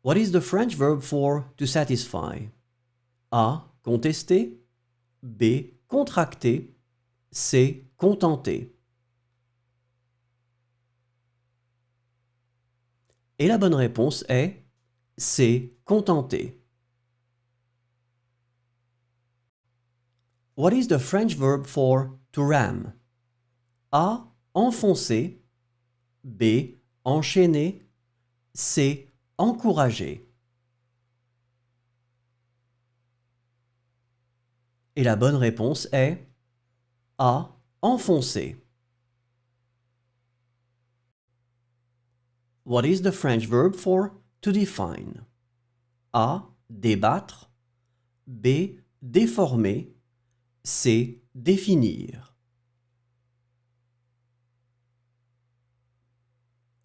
What is the French verb for to satisfy? A. Contester. B. Contracter. C. Contenter. Et la bonne réponse est C. Contenter. What is the French verb for to ram? A. Enfoncer. B. Enchaîner. C. Encourager. Et la bonne réponse est A. Enfoncer. What is the French verb for to define? A. Débattre. B. Déformer. C. Définir.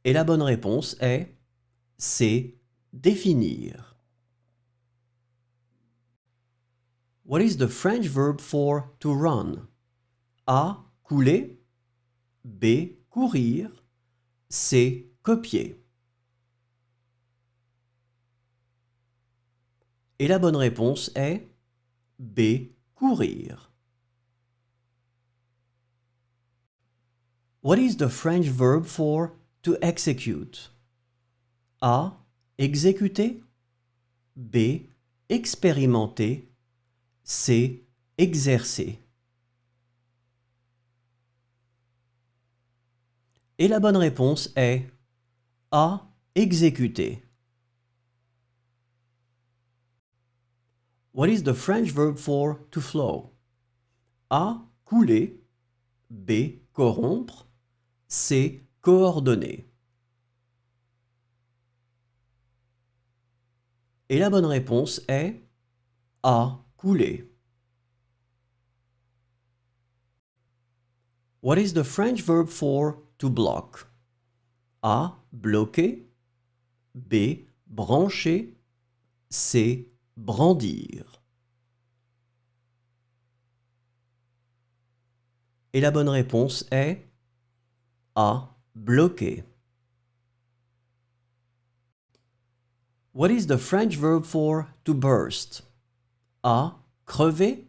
Et la bonne réponse est C. Définir. What is the French verb for to run? A. Couler. B. Courir. C. Copier. Et la bonne réponse est B. Courir. What is the French verb for to execute? A. Exécuter. B. Expérimenter. C. Exercer. Et la bonne réponse est A. Exécuter. What is the French verb for to flow? A. Couler. B. Corrompre. C. Coordonner. Et la bonne réponse est A. Couler. What is the French verb for to block? A. Bloquer. B. Brancher. C. Brandir. Et la bonne réponse est A. Bloquer. What is the French verb for to burst? A. Crever.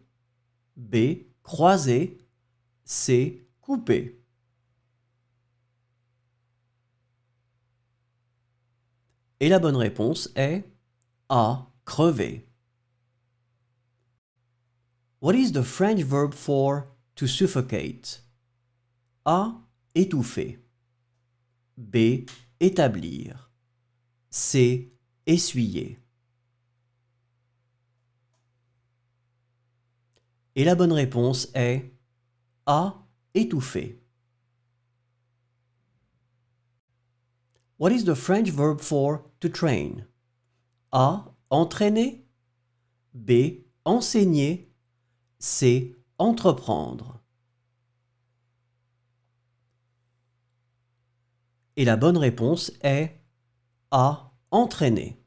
B. Croiser. C. Couper. Et la bonne réponse est A. Crever. What is the French verb for to suffocate? A. Étouffer. B. Établir. C. Essuyer. Et la bonne réponse est A. Étouffer. What is the French verb for to train? A. Entraîner. B. Enseigner. C. Entreprendre. Et la bonne réponse est A. Entraîner.